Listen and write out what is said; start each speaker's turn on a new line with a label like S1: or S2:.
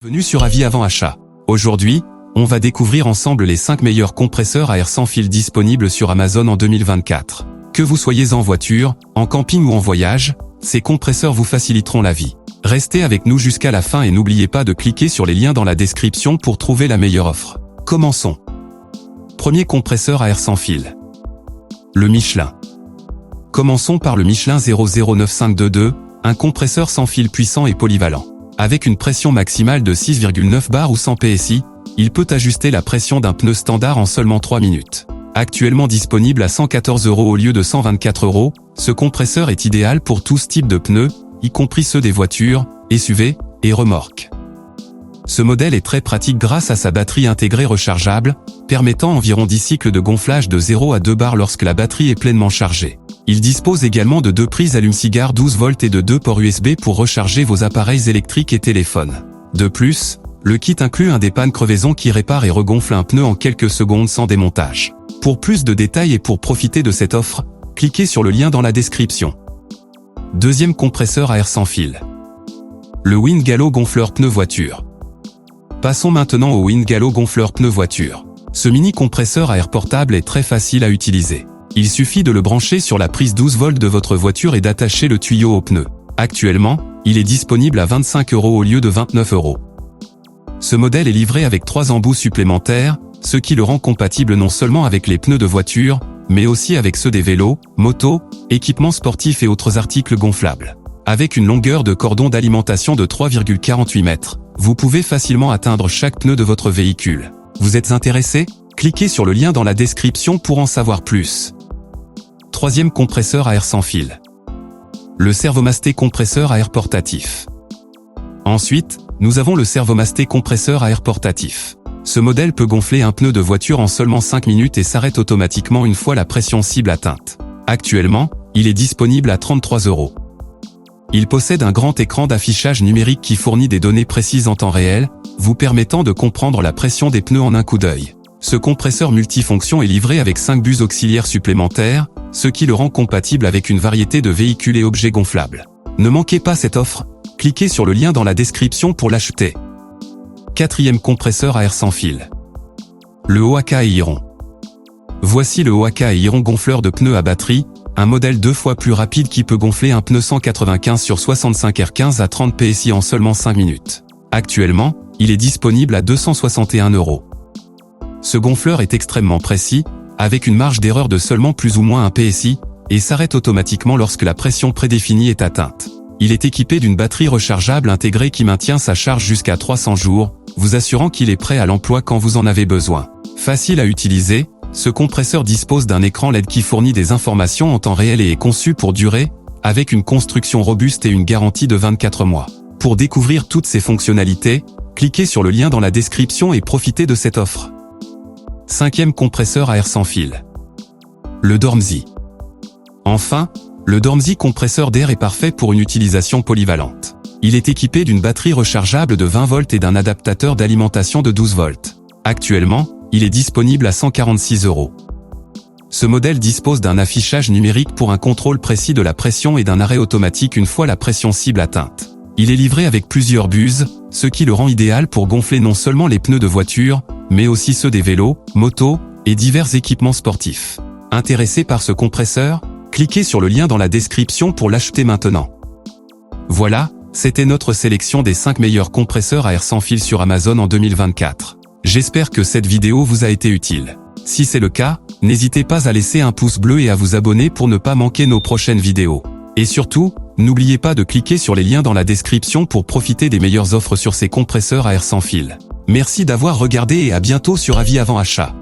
S1: Bienvenue sur Avis avant achat. Aujourd'hui, on va découvrir ensemble les 5 meilleurs compresseurs à air sans fil disponibles sur Amazon en 2024. Que vous soyez en voiture, en camping ou en voyage, ces compresseurs vous faciliteront la vie. Restez avec nous jusqu'à la fin et n'oubliez pas de cliquer sur les liens dans la description pour trouver la meilleure offre. Commençons. Premier compresseur à air sans fil. Le Michelin. Commençons par le Michelin 009522, un compresseur sans fil puissant et polyvalent. Avec une pression maximale de 6,9 bar ou 100 PSI, il peut ajuster la pression d'un pneu standard en seulement 3 minutes. Actuellement disponible à 114 € au lieu de 124 €, ce compresseur est idéal pour tous types de pneus, y compris ceux des voitures, SUV et remorques. Ce modèle est très pratique grâce à sa batterie intégrée rechargeable, permettant environ 10 cycles de gonflage de 0 à 2 bars lorsque la batterie est pleinement chargée. Il dispose également de 2 prises allume-cigare 12 volts et de 2 ports USB pour recharger vos appareils électriques et téléphones. De plus, le kit inclut un dépanne-crevaison qui répare et regonfle un pneu en quelques secondes sans démontage. Pour plus de détails et pour profiter de cette offre, cliquez sur le lien dans la description. Deuxième compresseur à air sans fil. Le Wingalo gonfleur pneu voiture. Passons maintenant au Wingalo gonfleur pneu voiture. Ce mini compresseur à air portable est très facile à utiliser. Il suffit de le brancher sur la prise 12 volts de votre voiture et d'attacher le tuyau au pneu. Actuellement, il est disponible à 25 € au lieu de 29 €. Ce modèle est livré avec 3 embouts supplémentaires, ce qui le rend compatible non seulement avec les pneus de voiture, mais aussi avec ceux des vélos, motos, équipements sportifs et autres articles gonflables. Avec une longueur de cordon d'alimentation de 3,48 mètres, vous pouvez facilement atteindre chaque pneu de votre véhicule. Vous êtes intéressé? Cliquez sur le lien dans la description pour en savoir plus. Troisième compresseur à air sans fil. Le Servomasté compresseur à air portatif. Ensuite, nous avons le Servomasté compresseur à air portatif. Ce modèle peut gonfler un pneu de voiture en seulement 5 minutes et s'arrête automatiquement une fois la pression cible atteinte. Actuellement, il est disponible à 33 €. Il possède un grand écran d'affichage numérique qui fournit des données précises en temps réel, vous permettant de comprendre la pression des pneus en un coup d'œil. Ce compresseur multifonction est livré avec 5 bus auxiliaires supplémentaires, ce qui le rend compatible avec une variété de véhicules et objets gonflables. Ne manquez pas cette offre, cliquez sur le lien dans la description pour l'acheter. Quatrième compresseur à air sans fil. Le Ohaka Aeron. Voici le Ohaka Aeron gonfleur de pneus à batterie, un modèle 2 fois plus rapide qui peut gonfler un pneu 195 sur 65 R15 à 30 PSI en seulement 5 minutes. Actuellement, il est disponible à 261 €. Ce gonfleur est extrêmement précis, avec une marge d'erreur de seulement plus ou moins 1 PSI, et s'arrête automatiquement lorsque la pression prédéfinie est atteinte. Il est équipé d'une batterie rechargeable intégrée qui maintient sa charge jusqu'à 300 jours, vous assurant qu'il est prêt à l'emploi quand vous en avez besoin. Facile à utiliser, ce compresseur dispose d'un écran LED qui fournit des informations en temps réel et est conçu pour durer, avec une construction robuste et une garantie de 24 mois. Pour découvrir toutes ces fonctionnalités, cliquez sur le lien dans la description et profitez de cette offre. Cinquième compresseur à air sans fil. Le Dormzy. Enfin, le Dormzy compresseur d'air est parfait pour une utilisation polyvalente. Il est équipé d'une batterie rechargeable de 20 volts et d'un adaptateur d'alimentation de 12 volts. Actuellement, il est disponible à 146 €. Ce modèle dispose d'un affichage numérique pour un contrôle précis de la pression et d'un arrêt automatique une fois la pression cible atteinte. Il est livré avec plusieurs buses, ce qui le rend idéal pour gonfler non seulement les pneus de voiture, mais aussi ceux des vélos, motos et divers équipements sportifs. Intéressé par ce compresseur? Cliquez sur le lien dans la description pour l'acheter maintenant. Voilà, c'était notre sélection des 5 meilleurs compresseurs à air sans fil sur Amazon en 2024. J'espère que cette vidéo vous a été utile. Si c'est le cas, n'hésitez pas à laisser un pouce bleu et à vous abonner pour ne pas manquer nos prochaines vidéos. Et surtout, n'oubliez pas de cliquer sur les liens dans la description pour profiter des meilleures offres sur ces compresseurs à air sans fil. Merci d'avoir regardé et à bientôt sur Avis avant achat.